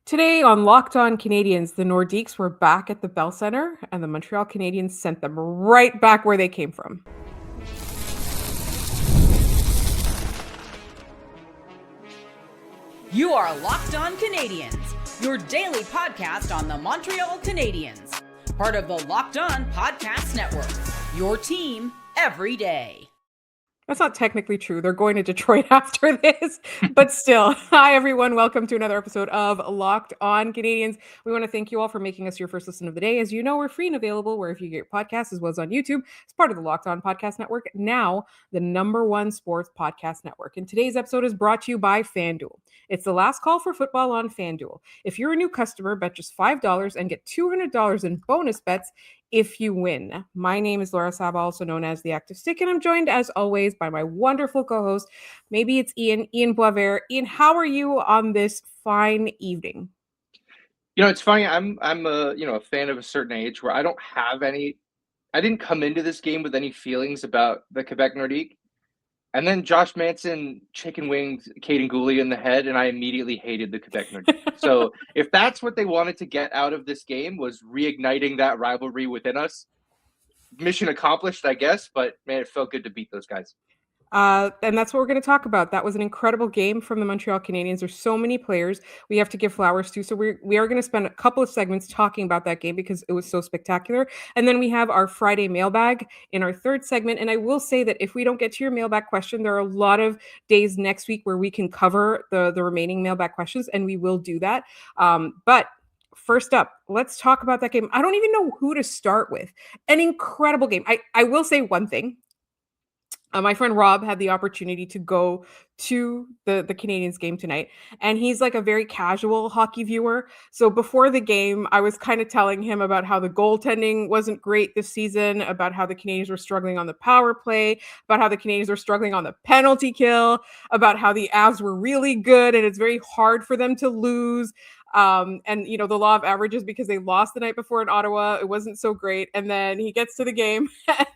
Today on Locked On Canadiens, the Nordiques were back at the Bell Center, and the Montreal Canadiens sent them right back where they came from. You are Locked On Canadiens, your daily podcast on the Montreal Canadiens. Part of the Locked On Podcast Network, your team every day. That's not technically true. They're going to Detroit after this, but still. Hi, everyone. Welcome to another episode of Locked On Canadiens. We want to thank you all for making us your first listen of the day. As you know, we're free and available wherever you get your podcasts, as well as on YouTube. It's part of the Locked On Podcast Network, now the #1 sports podcast network. And today's episode is brought to you by FanDuel. It's the last call for football on FanDuel. If you're a new customer, bet just $5 and get $200 in bonus bets if you win. My name is Laura Saba, also known as the Active Stick, and I'm joined as always by my wonderful co-host. Maybe it's Ian Boisvert. Ian, how are you on this fine evening? You know, it's funny. I'm a fan of a certain age where I don't have any. I didn't come into this game with any feelings about the Quebec Nordique. And then Josh Manson chicken winged Kaiden Guhle in the head, and I immediately hated the Quebec Nordique. So if that's what they wanted to get out of this game, was reigniting that rivalry within us, mission accomplished, I guess. But man, it felt good to beat those guys. And that's what we're going to talk about. That was an incredible game from the Montreal Canadiens. There's so many players we have to give flowers to. So we are going to spend a couple of segments talking about that game because it was so spectacular. And then we have our Friday mailbag in our third segment. And I will say that if we don't get to your mailbag question, there are a lot of days next week where we can cover the remaining mailbag questions, and we will do that. But first up, let's talk about that game. I don't even know who to start with. An incredible game. I will say one thing. My friend Rob had the opportunity to go to the Canadiens game tonight, and he's like a very casual hockey viewer. So before the game, I was kind of telling him about how the goaltending wasn't great this season, about how the Canadiens were struggling on the power play, about how the Canadiens were struggling on the penalty kill, about how the Avs were really good and it's very hard for them to lose. And you know, the law of averages, because they lost the night before in Ottawa, it wasn't so great. And then he gets to the game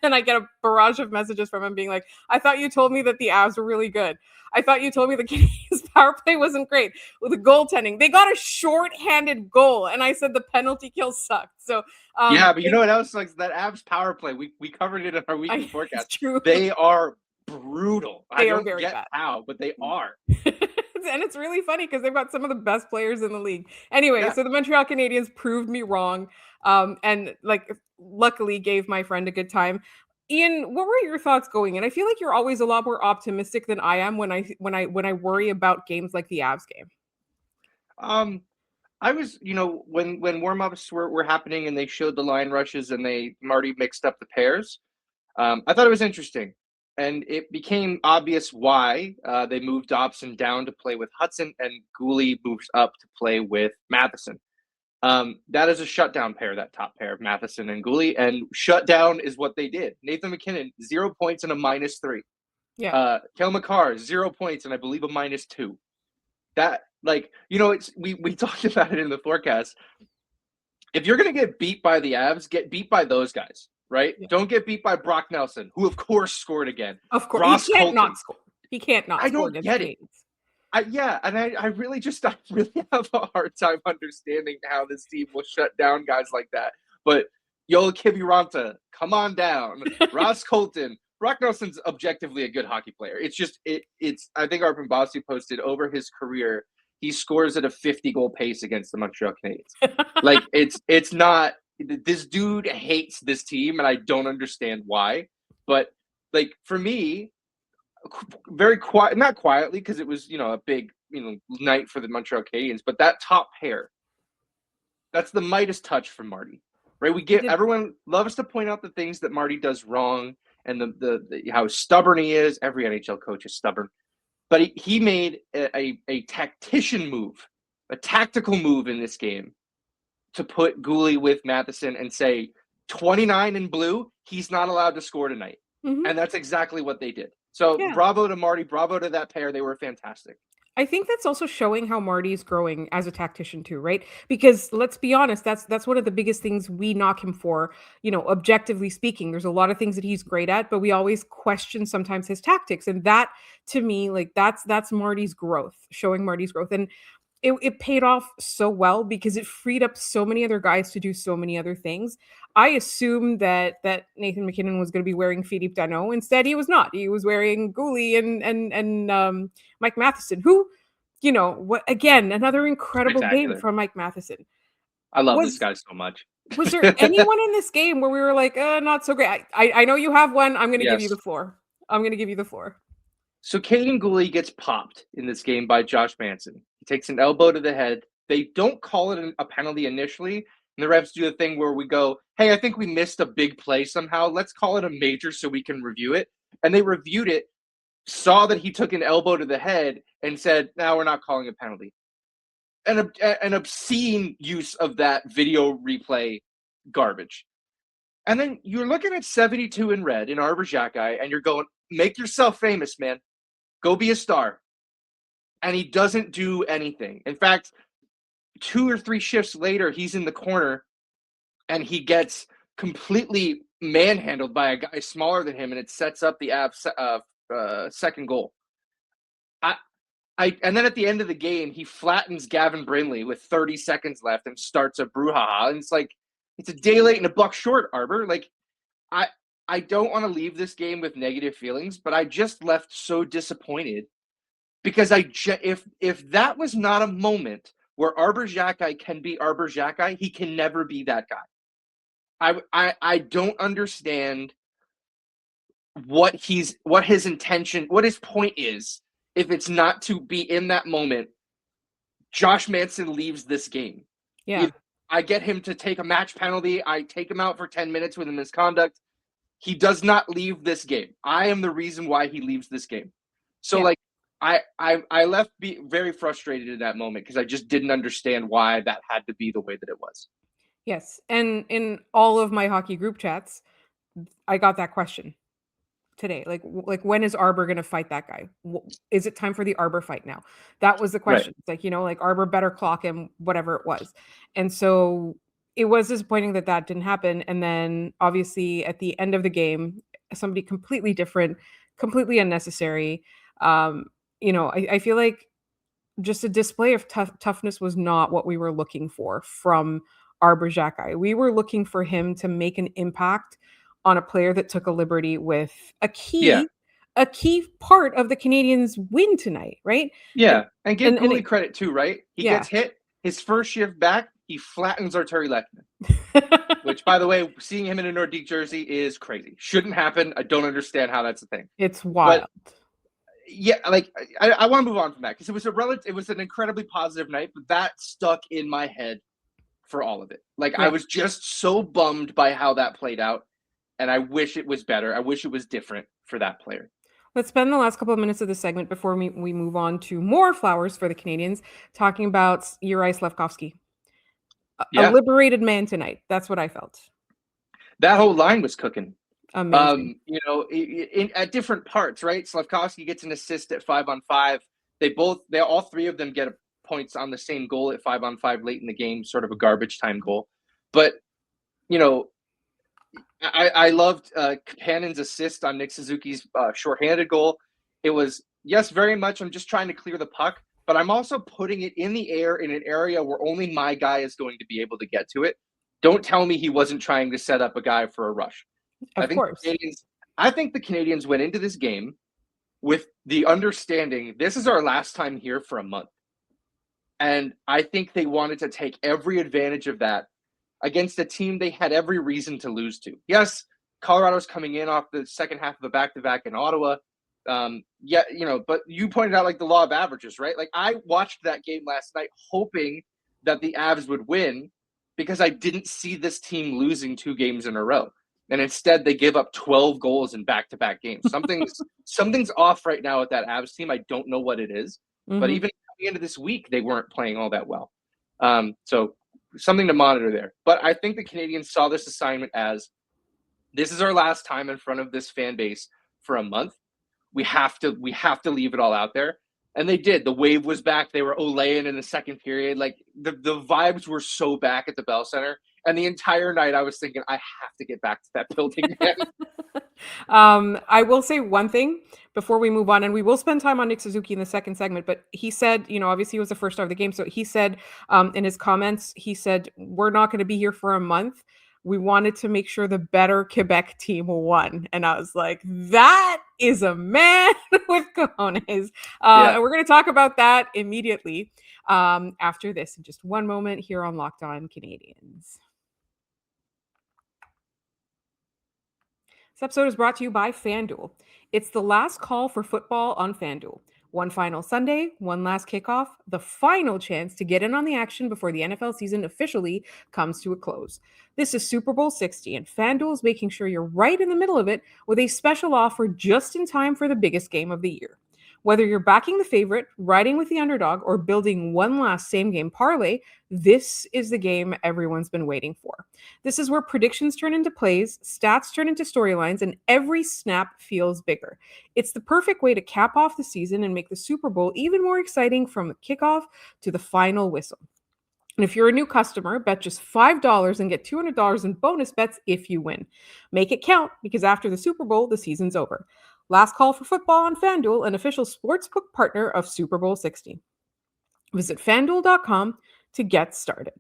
and I get a barrage of messages from him being like, I thought you told me that the Avs were really good. I thought you told me the Canadiens power play wasn't great with the goaltending. They got a short-handed goal, and I said the penalty kill sucked. So yeah, but you know what else? Like that Avs power play, we covered it in our weekly forecast. True. They are brutal. They I are don't very get bad. how, but they are. And it's really funny because they've got some of the best players in the league. Anyway, So the Montreal Canadiens proved me wrong, and like luckily gave my friend a good time. Ian, what were your thoughts going in? I feel like you're always a lot more optimistic than I am when I worry about games like the Avs game. I was, when warm-ups were happening and they showed the line rushes and Marty mixed up the pairs. I thought it was interesting. And it became obvious why they moved Dobson down to play with Hutson and Guhle moves up to play with Matheson. That is a shutdown pair, that top pair of Matheson and Guhle. And shutdown is what they did. Nathan MacKinnon, 0 points and a -3. Yeah. Cale Makar, 0 points and I believe a -2. That, we talked about it in the forecast. If you're going to get beat by the Avs, get beat by those guys. Right? Yeah. Don't get beat by Brock Nelson, who of course scored again. Of course, he can't not score. He can't not. I don't get it. I really have a hard time understanding how this team will shut down guys like that. But Yoel Kiviranta, come on down. Ross Colton, Brock Nelson's objectively a good hockey player. It's just it's. I think Arbor Xhekaj posted over his career, he scores at a 50-goal pace against the Montreal Canadiens. Like it's not. This dude hates this team, and I don't understand why. But like for me, very quiet, not quietly, because it was a big night for the Montreal Canadiens. But that top pair, that's the Midas touch from Marty, right? Everyone loves to point out the things that Marty does wrong and the how stubborn he is. Every NHL coach is stubborn, but he made a tactician move, a tactical move in this game, to put Guhle with Matheson and say 29 in blue, he's not allowed to score tonight. Mm-hmm. And that's exactly what they did. So Bravo to Marty, bravo to that pair. They were fantastic. I think that's also showing how Marty's growing as a tactician too, right? Because let's be honest, that's one of the biggest things we knock him for, objectively speaking. There's a lot of things that he's great at, but we always question sometimes his tactics. And that, to me, like that's Marty's growth, showing Marty's growth. And it paid off so well because it freed up so many other guys to do so many other things. I assumed that Nathan MacKinnon was going to be wearing Philippe Danault. Instead, he was not. He was wearing Guhle and Mike Matheson, who, what again, another incredible game from Mike Matheson. I love this guy so much. Was there anyone in this game where we were like, not so great? I know you have one. I'm going to give you the floor. So Kaiden Guhle gets popped in this game by Josh Manson. He takes an elbow to the head. They don't call it a penalty initially. And the refs do the thing where we go, hey, I think we missed a big play somehow. Let's call it a major so we can review it. And they reviewed it, saw that he took an elbow to the head, and said, no, we're not calling a penalty. An obscene use of that video replay garbage. And then you're looking at 72 in red in Arbor Xhekaj, and you're going, make yourself famous, man. Go be a star. And he doesn't do anything. In fact, 2 or 3 shifts later, he's in the corner, and he gets completely manhandled by a guy smaller than him, and it sets up the Avs' second goal. And then at the end of the game, he flattens Gavin Brindley with 30 seconds left and starts a brouhaha. And it's like, it's a day late and a buck short, Arbor. Like, I don't want to leave this game with negative feelings, but I just left so disappointed because if that was not a moment where Arbor Xhekaj can be Arbor Xhekaj, he can never be that guy. I don't understand what his intention, what his point is. If it's not to be in that moment, Josh Manson leaves this game. Yeah. If I get him to take a match penalty, I take him out for 10 minutes with a misconduct. He does not leave this game. I am the reason why he leaves this game. So I left very frustrated in that moment because I just didn't understand why that had to be the way that it was. Yes. And in all of my hockey group chats, I got that question today. Like when is Arbor going to fight that guy? Is it time for the Arbor fight now? That was the question. Right. It's like, Arbor better clock him, whatever it was. And so it was disappointing that didn't happen. And then obviously at the end of the game, somebody completely different, completely unnecessary. I feel like just a display of toughness was not what we were looking for from Arbor Xhekaj. We were looking for him to make an impact on a player that took a liberty with a key part of the Canadiens' win tonight, right? Yeah, and give Guhle credit too, right? He gets hit, his first shift back, he flattens Arturi Lehkonen, which, by the way, seeing him in a Nordique jersey is crazy. Shouldn't happen. I don't understand how that's a thing. It's wild. But, I want to move on from that because it was an incredibly positive night, but that stuck in my head for all of it. I was just so bummed by how that played out. And I wish it was better. I wish it was different for that player. Let's spend the last couple of minutes of the segment before we move on to more flowers for the Canadiens, talking about Juraj Slafkovsky. A liberated man tonight. That's what I felt. That whole line was cooking. Amazing. At different parts, right? Slafkovsky gets an assist at 5-on-5. All three of them get points on the same goal at 5-on-5 late in the game, sort of a garbage time goal. But, I loved Cannon's assist on Nick Suzuki's shorthanded goal. It was, yes, very much I'm just trying to clear the puck, but I'm also putting it in the air in an area where only my guy is going to be able to get to it. Don't tell me he wasn't trying to set up a guy for a rush. I think the Canadiens went into this game with the understanding this is our last time here for a month. And I think they wanted to take every advantage of that against a team they had every reason to lose to. Yes, Colorado's coming in off the second half of a back-to-back in Ottawa. But you pointed out the law of averages, right? I watched that game last night hoping that the Avs would win because I didn't see this team losing 2 games in a row. And instead they give up 12 goals in back-to-back games. Something's off right now with that Avs team. I don't know what it is. Mm-hmm. But even at the end of this week, they weren't playing all that well. So something to monitor there. But I think the Canadiens saw this assignment as this is our last time in front of this fan base for a month. We have to leave it all out there. And they did. The wave was back. They were Olaying in the second period. The vibes were so back at the Bell Center. And the entire night I was thinking, I have to get back to that building, man. I will say one thing before we move on, and we will spend time on Nick Suzuki in the second segment, but he said, obviously he was the first star of the game. So he said in his comments, he said, we're not going to be here for a month. We wanted to make sure the better Quebec team won. And I was like, that is a man with cojones. And we're going to talk about that immediately after this in just one moment here on Locked On Canadiens. This episode is brought to you by FanDuel. It's the last call for football on FanDuel. One final Sunday, one last kickoff, the final chance to get in on the action before the NFL season officially comes to a close. This is Super Bowl 60, and FanDuel is making sure you're right in the middle of it with a special offer just in time for the biggest game of the year. Whether you're backing the favorite, riding with the underdog, or building one last same-game parlay, this is the game everyone's been waiting for. This is where predictions turn into plays, stats turn into storylines, and every snap feels bigger. It's the perfect way to cap off the season and make the Super Bowl even more exciting from the kickoff to the final whistle. And if you're a new customer, bet just $5 and get $200 in bonus bets if you win. Make it count, because after the Super Bowl, the season's over. Last call for football on FanDuel, an official sportsbook partner of Super Bowl 60. Visit FanDuel.com to get started.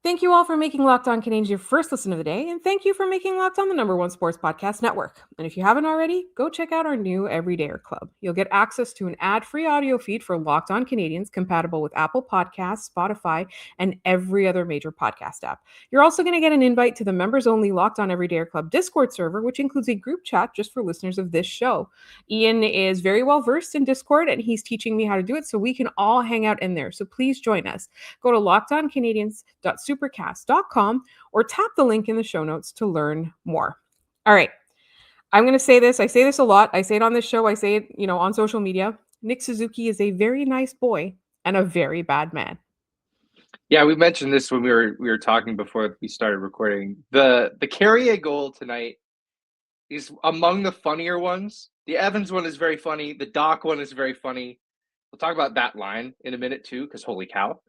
Thank you all for making Locked On Canadiens your first listen of the day, and thank you for making Locked On the #1 sports podcast network. And if you haven't already, go check out our new Everydayer Club. You'll get access to an ad-free audio feed for Locked On Canadiens compatible with Apple Podcasts, Spotify, and every other major podcast app. You're also going to get an invite to the members-only Locked On Everydayer Club Discord server, which includes a group chat just for listeners of this show. Ian is very well versed in Discord, and he's teaching me how to do it so we can all hang out in there. So please join us. Go to lockedoncanadiens.supercast.com or tap the link in the show notes to learn more. All right. I'm going to say this. I say this a lot. I say it on this show. I say it, on social media. Nick Suzuki is a very nice boy and a very bad man. Yeah, we mentioned this when we were talking before we started recording. The Carrier goal tonight is among the funnier ones. The Evans one is very funny. The Dach one is very funny. We'll talk about that line in a minute too, because holy cow.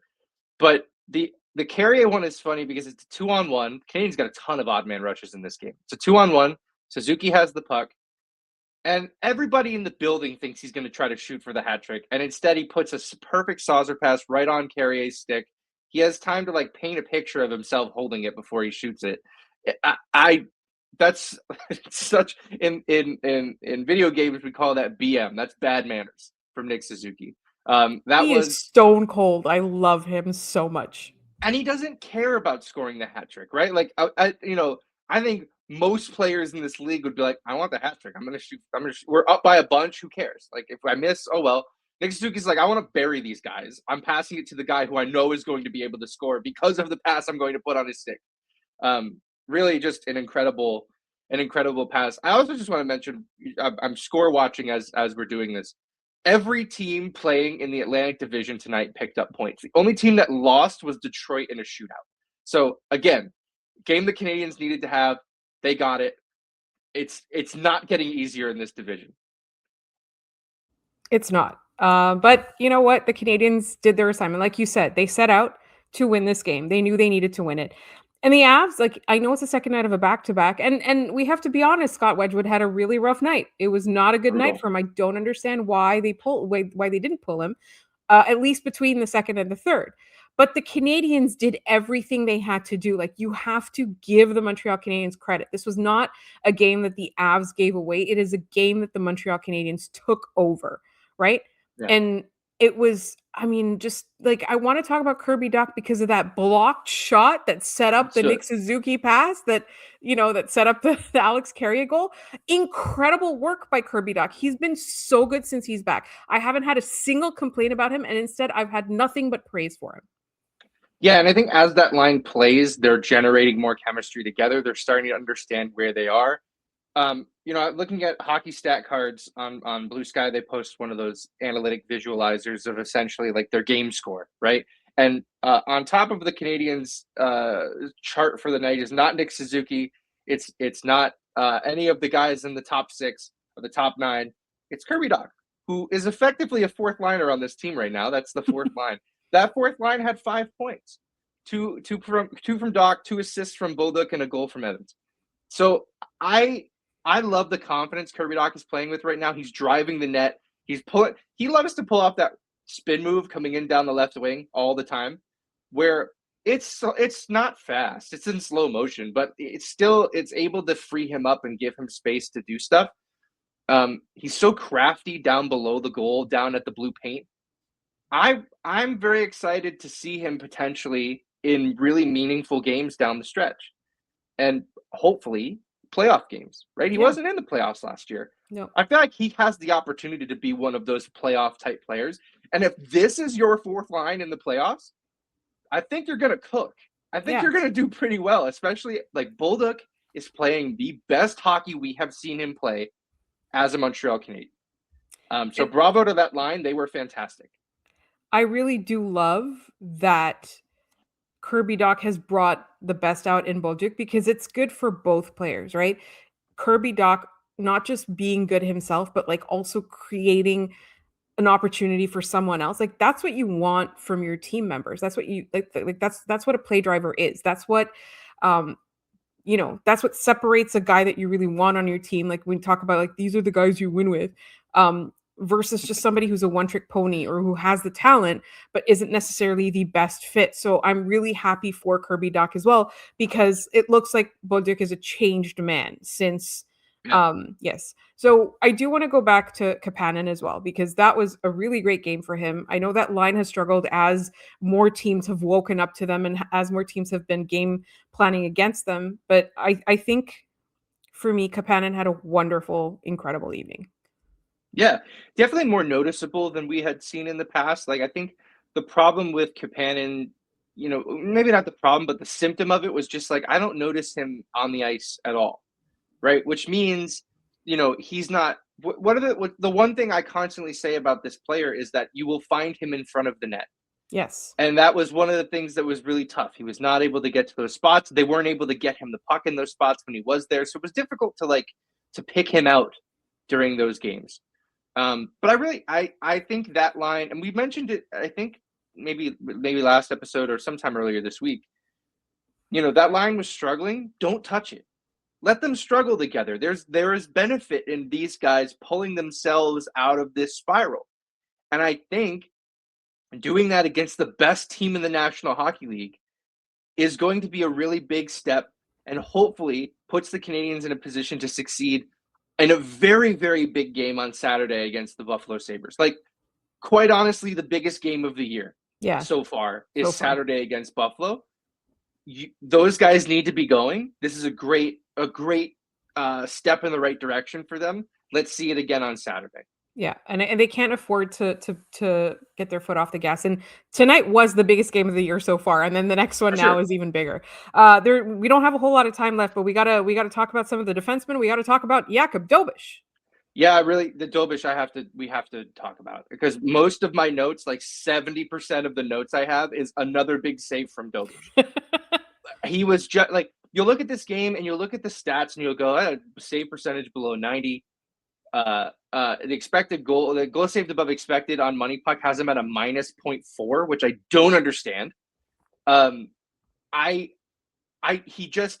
But the Carrier one is funny because it's a 2-on-1. Canadians got a ton of odd man rushes in this game. It's a 2-on-1. Suzuki has the puck. And everybody in the building thinks he's going to try to shoot for the hat trick. And instead he puts a perfect saucer pass right on Carrier's stick. He has time to paint a picture of himself holding it before he shoots it. That's such in video games we call that BM. That's bad manners from Nick Suzuki. He is stone cold. I love him so much. And he doesn't care about scoring the hat trick, right? I think most players in this league would be like, I want the hat trick. I'm gonna shoot. We're up by a bunch. Who cares? If I miss, oh well. Nick Suzuki's like, I want to bury these guys. I'm passing it to the guy who I know is going to be able to score because of the pass I'm going to put on his stick. Really, just an incredible pass. I also just want to mention, I'm score watching as we're doing this. Every team playing in the Atlantic Division tonight picked up points. The only team that lost was Detroit in a shootout. So again, game the Canadiens needed to have, they got it. It's not getting easier in this division. It's not. But you know what? The Canadiens did their assignment. Like you said, they set out to win this game. They knew they needed to win it. And the Avs, I know it's the second night of a back-to-back, and we have to be honest, Scott Wedgwood had a really rough night. It was not a good night for him. I don't understand why they didn't pull him, at least between the second and the third. But the Canadiens did everything they had to do. You have to give the Montreal Canadiens credit. This was not a game that the Avs gave away. It is a game that the Montreal Canadiens took over, right? Yeah. And it was, I want to talk about Kirby Dach because of that blocked shot that set up the Nick Suzuki pass that set up the Alex Carrier goal. Incredible work by Kirby Dach. He's been so good since he's back. I haven't had a single complaint about him, and instead I've had nothing but praise for him. Yeah, and I think as that line plays, they're generating more chemistry together. They're starting to understand where they are. Looking at hockey stat cards on Blue Sky, they post one of those analytic visualizers of essentially their game score, right? And on top of the Canadiens chart for the night is not Nick Suzuki. It's not any of the guys in the top 6 or the top 9. It's Kirby Dach, who is effectively a fourth liner on this team right now. That's the fourth line. That fourth line had 5 points. Two from Dach, 2 assists from Bolduc, and a goal from Evans. So I love the confidence Kirby Dach is playing with right now. He's driving the net. He loves to pull off that spin move coming in down the left wing all the time, where it's not fast. It's in slow motion, but it's able to free him up and give him space to do stuff. He's so crafty down below the goal, down at the blue paint. I'm very excited to see him potentially in really meaningful games down the stretch, and hopefully playoff games, right? He wasn't in the playoffs last year. No. I feel like he has the opportunity to be one of those playoff type players. And if this is your fourth line in the playoffs, I think you're going to cook. I think you're going to do pretty well, especially like Bolduc is playing the best hockey we have seen him play as a Montreal Canadien. So bravo to that line. They were fantastic. I really do love that Kirby Dach has brought the best out in Bolduc because it's good for both players, right? Kirby Dach not just being good himself, but like also creating an opportunity for someone else. Like that's what you want from your team members. That's what you like that's what a play driver is. That's what that's what separates a guy that you really want on your team. Like when we talk about like these are the guys you win with. Versus just somebody who's a one-trick pony or who has the talent but isn't necessarily the best fit. So I'm really happy for Kirby Dach as well because it looks like Bolduc is a changed man since yes. So I do want to go back to Kapanen as well because that was a really great game for him. I know that line has struggled as more teams have woken up to them and as more teams have been game planning against them, but I think for me Kapanen had a wonderful, incredible evening. Yeah, definitely more noticeable than we had seen in the past. Like, I think the problem with Kapanen, maybe not the problem, but the symptom of it was just like, I don't notice him on the ice at all. Right. Which means, he's not, the one thing I constantly say about this player is that you will find him in front of the net. Yes. And that was one of the things that was really tough. He was not able to get to those spots. They weren't able to get him the puck in those spots when he was there. So it was difficult to pick him out during those games. But I think that line, and we mentioned it, I think maybe last episode or sometime earlier this week, that line was struggling. Don't touch it. Let them struggle together. There is benefit in these guys pulling themselves out of this spiral. And I think doing that against the best team in the National Hockey League is going to be a really big step and hopefully puts the Canadiens in a position to succeed in a very, very big game on Saturday against the Buffalo Sabres. Like, quite honestly, the biggest game of the year so far is Saturday against Buffalo. Those guys need to be going. This is a great step in the right direction for them. Let's see it again on Saturday. Yeah, and they can't afford to get their foot off the gas. And tonight was the biggest game of the year so far, and then the next one now is even bigger. We don't have a whole lot of time left, but we gotta talk about some of the defensemen. We gotta talk about Jakub Dobeš. Yeah, really, the Dobeš we have to talk about because most of my notes, like 70% of the notes I have, is another big save from Dobeš. He was just like, you'll look at this game and you'll look at the stats and you'll go, save percentage below 90. The expected goal, the goal saved above expected on Money Puck has him at a minus 0.4, which I don't understand.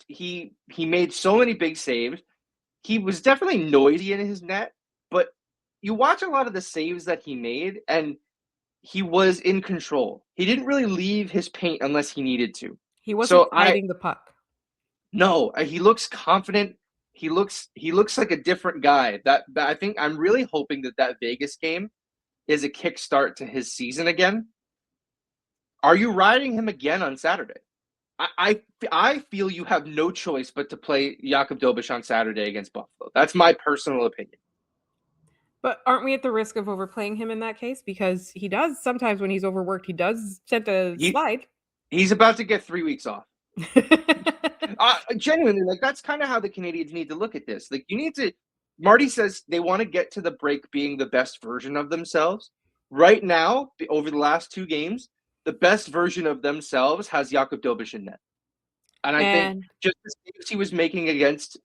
He made so many big saves. He was definitely noisy in his net, but you watch a lot of the saves that he made and he was in control. He didn't really leave his paint unless he needed to. He wasn't fighting the puck. No, he looks confident. He looks like a different guy. That I think I'm really hoping that Vegas game is a kickstart to his season again. Are you riding him again on Saturday? I feel you have no choice but to play Jakub Dobeš on Saturday against Buffalo. That's my personal opinion. But aren't we at the risk of overplaying him in that case? Because he does sometimes when he's overworked, he does tend to slide. He's about to get 3 weeks off. Genuinely, like that's kind of how the Canadiens need to look at this. Like Marty says they want to get to the break being the best version of themselves. Right now, over the last 2 games, the best version of themselves has Jakub Dobeš in net. And I think just the saves he was making against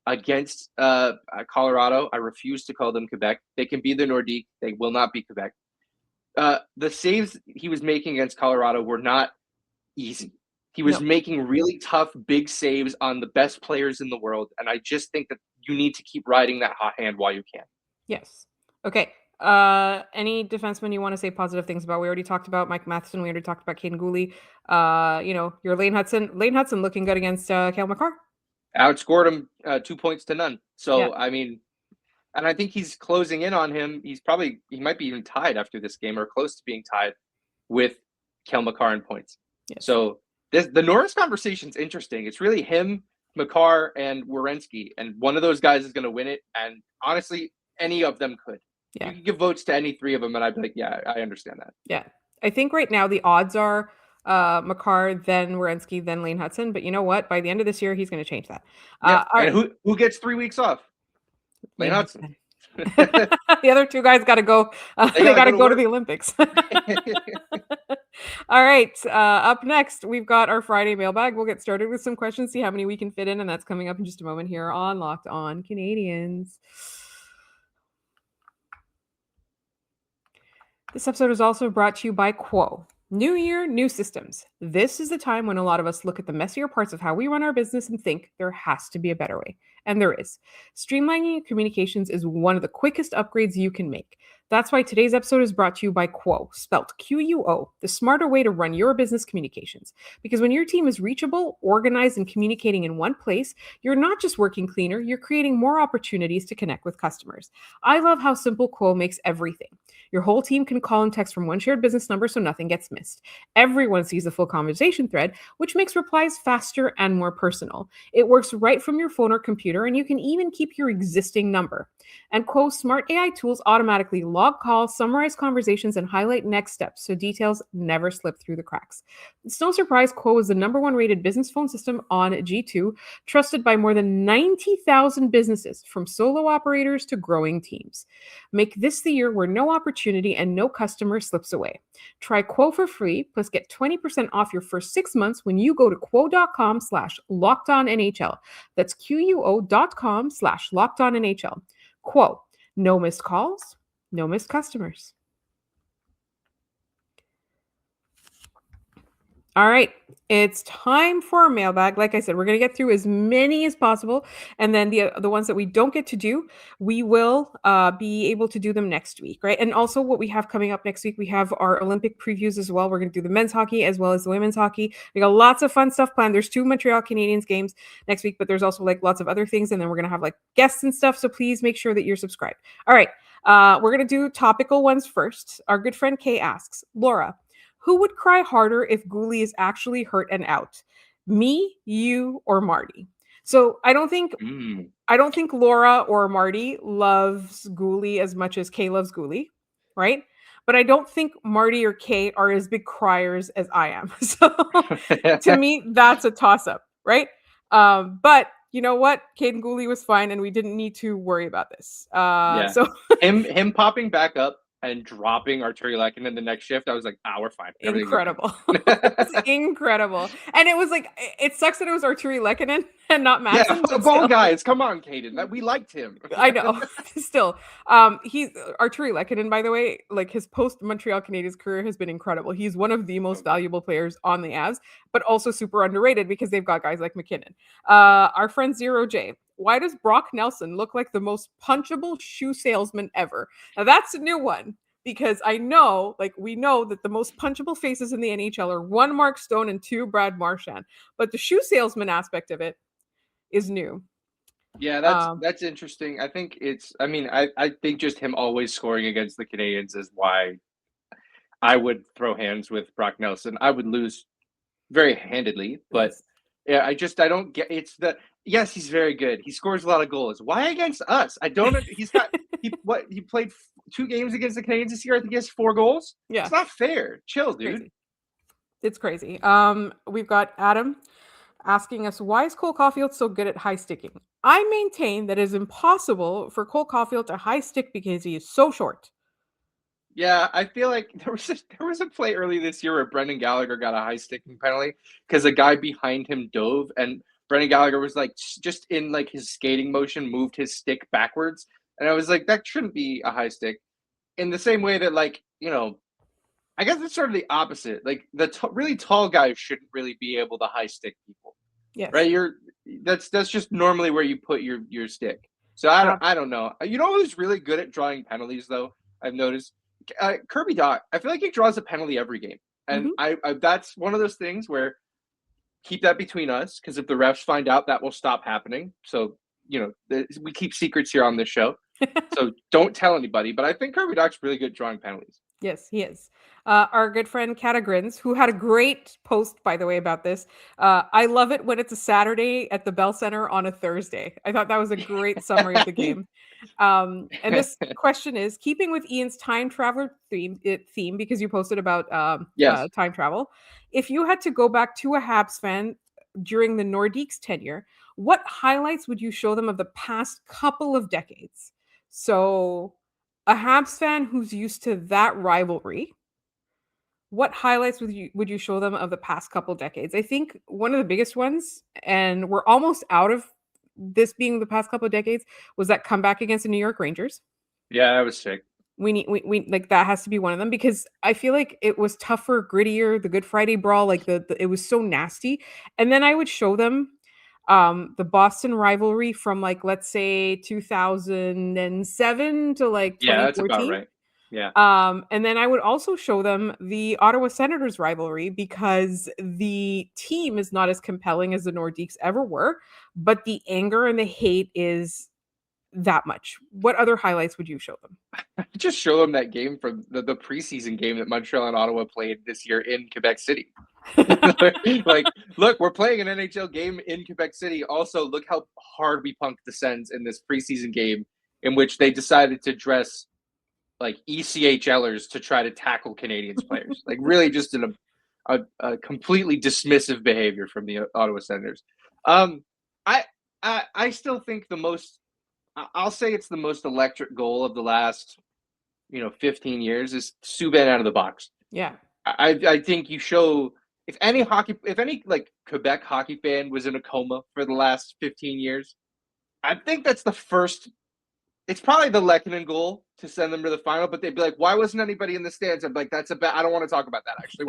Colorado, I refuse to call them Quebec. They can be the Nordique. They will not be Quebec. the saves he was making against Colorado were not easy. He was making really tough, big saves on the best players in the world. And I just think that you need to keep riding that hot hand while you can. Yes. Okay. Any defenseman you want to say positive things about? We already talked about Mike Matheson. We already talked about Kaiden Guhle. Your Lane Hutson. Lane Hutson looking good against Cale Makar. Outscored him 2 points to none. So, Yeah. I mean, and I think he's closing in on him. He might be even tied after this game or close to being tied with Cale Makar in points. Yes. So the Norris conversation is interesting. It's really him, Makar, and Werenski, and one of those guys is going to win it. And honestly, any of them could. Yeah. You could give votes to any three of them, and I'd be like, yeah, I understand that. Yeah. I think right now the odds are Makar, then Werenski, then Lane Hutson. But you know what? By the end of this year, he's going to change that. Yeah. And who gets 3 weeks off? Lane Hutson. The other two guys got to go. They got to go to the Olympics. All right. Up next, we've got our Friday mailbag. We'll get started with some questions, see how many we can fit in, and that's coming up in just a moment here on Locked On Canadiens. This episode is also brought to you by Quo. New year, new systems. This is the time when a lot of us look at the messier parts of how we run our business and think there has to be a better way. And there is. Streamlining communications is one of the quickest upgrades you can make. That's why today's episode is brought to you by Quo, spelt Quo, the smarter way to run your business communications. Because when your team is reachable, organized, and communicating in one place, you're not just working cleaner, you're creating more opportunities to connect with customers. I love how simple Quo makes everything. Your whole team can call and text from one shared business number so nothing gets missed. Everyone sees the full conversation thread, which makes replies faster and more personal. It works right from your phone or computer, and you can even keep your existing number. And Quo's smart AI tools automatically log calls, summarize conversations, and highlight next steps so details never slip through the cracks. It's no surprise Quo is the #1 rated business phone system on G2, trusted by more than 90,000 businesses, from solo operators to growing teams. Make this the year where no opportunity and no customer slips away. Try Quo for free, plus get 20% off your first 6 months when you go to quo.com/lockedonnhl. That's quo.com/lockedonnhl. Quo, no missed calls, no missed customers. All right, it's time for our mailbag. Like I said, we're going to get through as many as possible, and then the ones that we don't get to do, we will be able to do them next week, right? And also what we have coming up next week, we have our Olympic previews as well. We're going to do the men's hockey as well as the women's hockey. We got lots of fun stuff planned. There's 2 Montreal Canadiens games next week, but there's also like lots of other things, and then we're going to have like guests and stuff, so please make sure that you're subscribed. All right, we're going to do topical ones first. Our good friend Kay asks, Laura, who would cry harder if Guhle is actually hurt and out? Me, you, or Marty? So I don't think Laura or Marty loves Guhle as much as Kay loves Guhle, right? But I don't think Marty or Kay are as big criers as I am. So to me, that's a toss-up, right? But you know what? Kaiden Guhle was fine, and we didn't need to worry about this. So him popping back up and dropping Artturi Lehkonen in the next shift, I was like, we're fine. Incredible. It's incredible. And it was like, it sucks that it was Artturi Lehkonen and not Manson. Yeah, ball guys. Come on, Kaiden. We liked him. I know. Still. He's Artturi Lehkonen, by the way, like his post-Montreal Canadiens career has been incredible. He's one of the most valuable players on the Avs, but also super underrated because they've got guys like MacKinnon. Our friend Zero J. Why does Brock Nelson look like the most punchable shoe salesman ever? Now that's a new one, because we know that the most punchable faces in the NHL are 1 Mark Stone and 2 Brad Marchand. But the shoe salesman aspect of it is new. Yeah, that's interesting. I think I think just him always scoring against the Canadiens is why I would throw hands with Brock Nelson. I would lose very handedly, but yeah, I don't get yes, he's very good. He scores a lot of goals. Why against us? I don't. He played 2 games against the Canadiens this year. I think he has 4 goals. Yeah, it's not fair. Chill, dude. It's crazy. We've got Adam asking us, why is Cole Caulfield so good at high sticking? I maintain that it is impossible for Cole Caulfield to high stick because he is so short. Yeah, I feel like there was a play early this year where Brendan Gallagher got a high sticking penalty because a guy behind him dove, and Brendan Gallagher was like just in like his skating motion moved his stick backwards, and I was like, that shouldn't be a high stick. In the same way that, like, you know, I guess it's sort of the opposite. Like the really tall guys shouldn't really be able to high stick people. Yes. Right? That's just normally where you put your stick. So I don't know. You know who's really good at drawing penalties though? I've noticed Kirby Dach. I feel like he draws a penalty every game, and I that's one of those things where keep that between us, because if the refs find out, that will stop happening. So we keep secrets here on this show, so don't tell anybody. But I think Kirby Dach's really good at drawing penalties. Yes, he is. Our good friend Catagrins, who had a great post, by the way, about this. I love it when it's a Saturday at the Bell Center on a Thursday. I thought that was a great summary of the game. And this question is, keeping with Ian's time traveler theme, because you posted about time travel. If you had to go back to a Habs fan during the Nordiques tenure, what highlights would you show them of the past couple of decades? So a Habs fan who's used to that rivalry, what highlights would you show them of the past couple decades? I think one of the biggest ones, and we're almost out of this being the past couple of decades, was that comeback against the New York Rangers. Yeah, that was sick. We like that has to be one of them, because I feel like it was tougher, grittier. The Good Friday brawl, like it was so nasty. And then I would show them the Boston rivalry from, like, let's say 2007 to like 2014. Yeah, that's about right. Yeah. And then I would also show them the Ottawa Senators rivalry, because the team is not as compelling as the Nordiques ever were, but the anger and the hate is that much. What other highlights would you show them? Just show them that game from the preseason game that Montreal and Ottawa played this year in Quebec City. Like, look, we're playing an NHL game in Quebec City. Also, look how hard we punked the Sens in this preseason game, in which they decided to dress like ECHLers to try to tackle Canadiens players. Like, really just in a completely dismissive behavior from the Ottawa Senators. I still think I'll say it's the most electric goal of the last 15 years is Subban out of the box. Yeah. I think you show, if any like Quebec hockey fan was in a coma for the last 15 years, I think that's the first. It's probably the MacKinnon goal to send them to the final, but they'd be like, why wasn't anybody in the stands? I'm like, that's I don't want to talk about that, actually.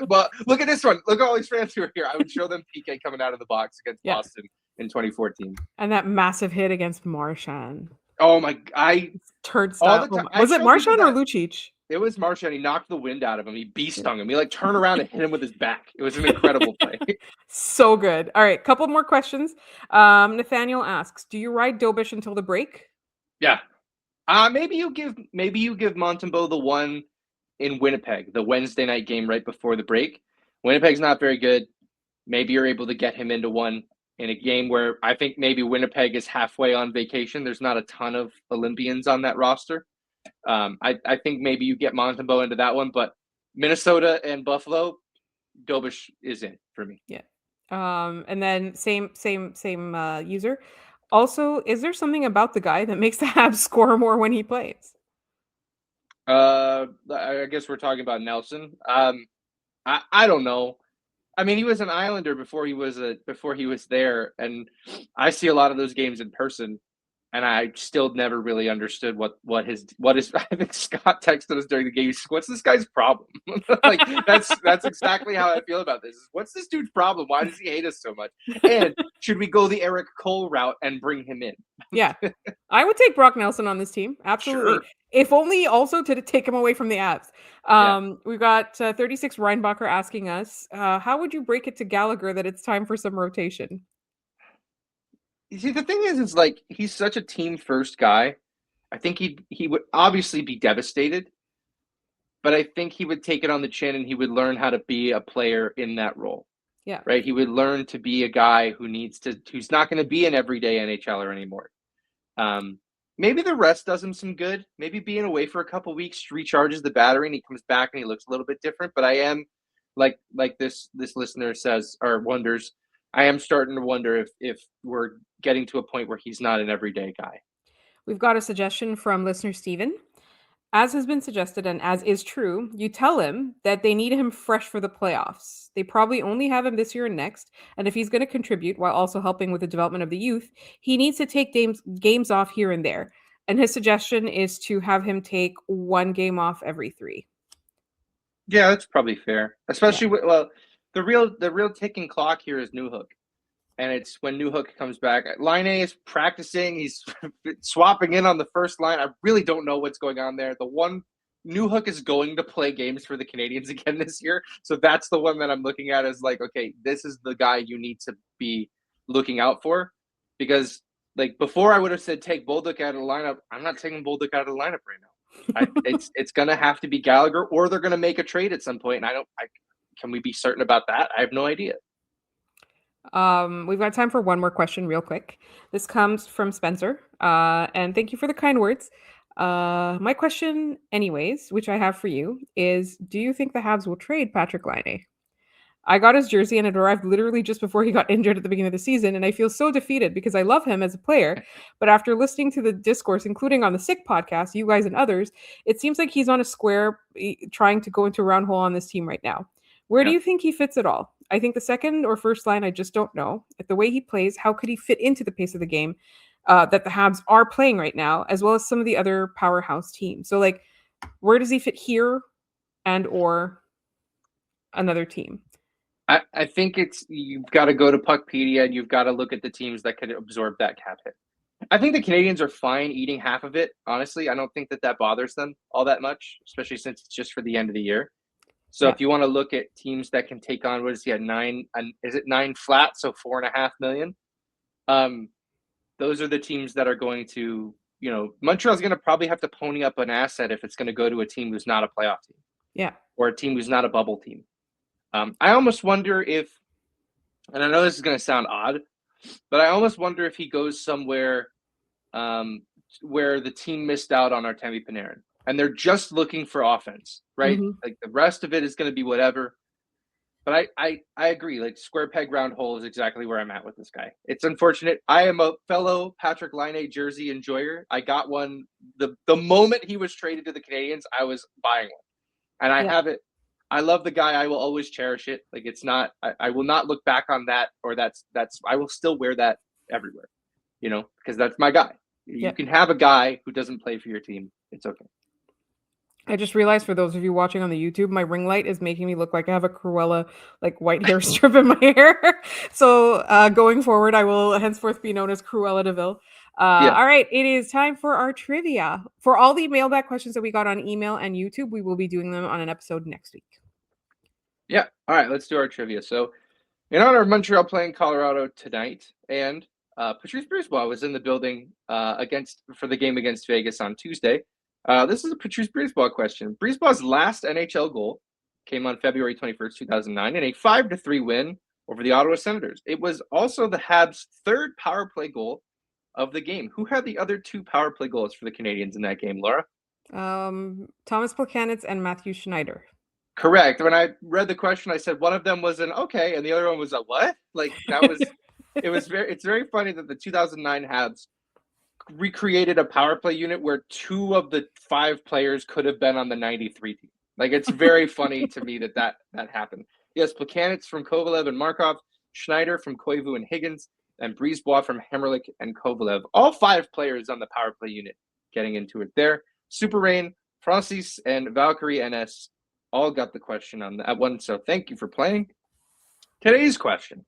But look at this one. Look at all these fans who are here. I would show them PK coming out of the box against Boston in 2014. And that massive hit against Marchand. Oh my! Turd style. Was it Marchand or Lucic? It was Marchand. He knocked the wind out of him. He bee-stung him. He turned around and hit him with his back. It was an incredible play. So good. All right, couple more questions. Nathaniel asks, do you ride Dobes until the break? Yeah. Maybe you give Montembeault the one in Winnipeg, the Wednesday night game right before the break. Winnipeg's not very good. Maybe you're able to get him into one in a game where I think maybe Winnipeg is halfway on vacation. There's not a ton of Olympians on that roster. I think maybe you get Montembeault into that one, but Minnesota and Buffalo, Dobes is in for me. Yeah. And then same user. Also, is there something about the guy that makes the Habs score more when he plays? I guess we're talking about Nelson. I don't know. I mean, he was an Islander before he was there, and I see a lot of those games in person, and I still never really understood what his. I think Scott texted us during the game. What's this guy's problem? Like, that's exactly how I feel about this. What's this dude's problem? Why does he hate us so much? And should we go the Eric Cole route and bring him in? Yeah, I would take Brock Nelson on this team. Absolutely. Sure. If only also to take him away from the Avs. We've got 36 Reinbacher asking us, how would you break it to Gallagher that it's time for some rotation? You see, the thing is like, he's such a team first guy. I think he would obviously be devastated, but I think he would take it on the chin and he would learn how to be a player in that role. Yeah. Right. He would learn to be a guy who's not going to be an everyday NHLer anymore. Maybe the rest does him some good. Maybe being away for a couple of weeks recharges the battery and he comes back and he looks a little bit different. But I am like this listener says or wonders, I am starting to wonder if we're getting to a point where he's not an everyday guy. We've got a suggestion from listener Steven. As has been suggested and as is true, you tell him that they need him fresh for the playoffs. They probably only have him this year and next. And if he's going to contribute while also helping with the development of the youth, he needs to take games off here and there. And his suggestion is to have him take one game off every 3. Yeah, that's probably fair. Especially with, the real ticking clock here is Newhook. And it's when Newhook comes back. Laine is practicing. He's swapping in on the first line. I really don't know what's going on there. Newhook is going to play games for the Canadiens again this year. So that's the one that I'm looking at as like, okay, this is the guy you need to be looking out for. Because like before I would have said take Bolduc out of the lineup. I'm not taking Bolduc out of the lineup right now. It's going to have to be Gallagher, or they're going to make a trade at some point. And can we be certain about that? I have no idea. We've got time for one more question real quick. This comes from Spencer. And thank you for the kind words. My question anyways, which I have for you, is do you think the Habs will trade Patrik Laine? I got his jersey and it arrived literally just before he got injured at the beginning of the season, and I feel so defeated because I love him as a player. But after listening to the discourse, including on the Sick podcast, you guys and others, it seems like he's on a square trying to go into a round hole on this team right now. Where do you think he fits at all? I think the second or first line, I just don't know. At the way he plays, how could he fit into the pace of the game that the Habs are playing right now, as well as some of the other powerhouse teams? So, like, where does he fit here and or another team? I think you've got to go to Puckpedia and you've got to look at the teams that could absorb that cap hit. I think the Canadiens are fine eating half of it, honestly. I don't think that bothers them all that much, especially since it's just for the end of the year. So if you want to look at teams that can take on, what is he at, 9 flat, so $4.5 million? Those are the teams that are going to, Montreal's going to probably have to pony up an asset if it's going to go to a team who's not a playoff team. Yeah. Or a team who's not a bubble team. I almost wonder if, and I know this is going to sound odd, but I almost wonder if he goes somewhere where the team missed out on Artemi Panarin. And they're just looking for offense, right? Mm-hmm. Like the rest of it is going to be whatever. But I agree. Like square peg round hole is exactly where I'm at with this guy. It's unfortunate. I am a fellow Patrik Laine jersey enjoyer. I got one the moment he was traded to the Canadiens. I was buying one, and I have it. I love the guy. I will always cherish it. Like it's not. I will not look back on that. Or that's. I will still wear that everywhere. Because that's my guy. You can have a guy who doesn't play for your team. It's okay. I just realized, for those of you watching on the YouTube, my ring light is making me look like I have a Cruella, like, white hair strip in my hair. So going forward, I will henceforth be known as Cruella DeVille. All right, it is time for our trivia. For all the mailbag questions that we got on email and YouTube, we will be doing them on an episode next week. Yeah. All right, let's do our trivia. So in honor of Montreal playing Colorado tonight, and Patrice Brisebois was in the building for the game against Vegas on Tuesday. This is a Patrice Brisebois question. Brisebois' last NHL goal came on February 21st, 2009, in a 5-3 win over the Ottawa Senators. It was also the Habs' third power play goal of the game. Who had the other two power play goals for the Canadiens in that game, Laura? Thomas Plekanec and Matthew Schneider. Correct. When I read the question, I said one of them was an okay, and the other one was a what? Like that was. It's very funny that the 2009 Habs recreated a power play unit where 2 of the 5 players could have been on the 93 team. Like it's very funny to me that happened. Yes, Plekanec from Kovalev and Markov, Schneider from Koivu and Higgins, and Brisebois from Hemerlich and Kovalev. All 5 players on the power play unit getting into it there. Super Rain, Francis, and Valkyrie NS all got the question on that one. So thank you for playing. Today's question.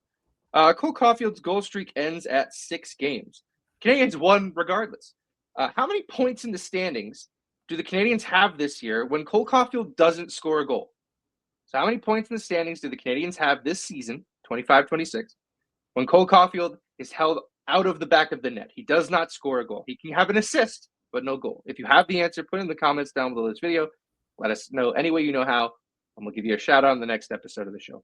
Cole Caulfield's goal streak ends at 6 games. Canadiens won regardless. How many points in the standings do the Canadiens have this year when Cole Caulfield doesn't score a goal? So how many points in the standings do the Canadiens have this season, 25-26, when Cole Caulfield is held out of the back of the net? He does not score a goal. He can have an assist, but no goal. If you have the answer, put it in the comments down below this video. Let us know any way you know how, and we'll give you a shout out on the next episode of the show.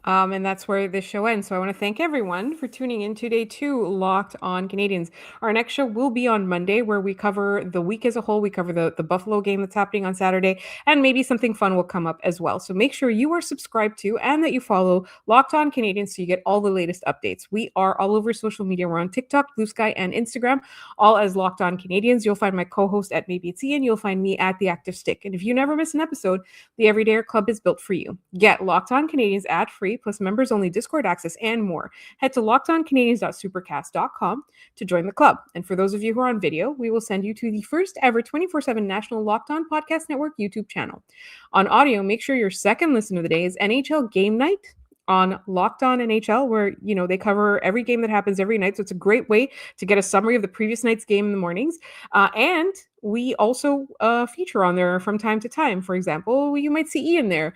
And that's where this show ends. So I want to thank everyone for tuning in today to Locked On Canadiens. Our next show will be on Monday, where we cover the week as a whole. We cover the Buffalo game that's happening on Saturday, and maybe something fun will come up as well. So make sure you are subscribed to and that you follow Locked On Canadiens so you get all the latest updates. We are all over social media. We're on TikTok, Blue Sky, and Instagram, all as Locked On Canadiens. You'll find my co-host at Maybe It's Ian. You'll find me at The Active Stick. And if you never miss an episode, the Everydayer Club is built for you. Get Locked On Canadiens ad-free ad-free, plus members-only Discord access and more. Head to lockedoncanadians.supercast.com to join the club. And for those of you who are on video, we will send you to the first ever 24/7 National Locked On Podcast Network YouTube channel. On audio, make sure your second listen of the day is NHL Game Night on Locked On NHL, where, you know, they cover every game that happens every night. So it's a great way to get a summary of the previous night's game in the mornings. And we also feature on there from time to time. For example, you might see Ian there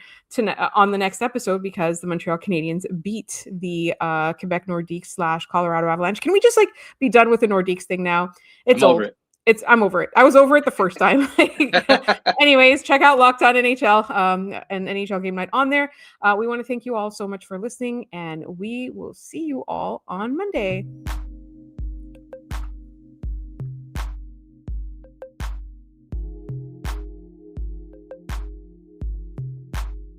on the next episode because the Montreal Canadiens beat the Quebec Nordiques / Colorado Avalanche. Can we just be done with the Nordiques thing now? It's I'm old. over it. I'm over it. I was over it the first time. Anyways, check out Locked On NHL and NHL Game Night on there. We want to thank you all so much for listening, and we will see you all on Monday.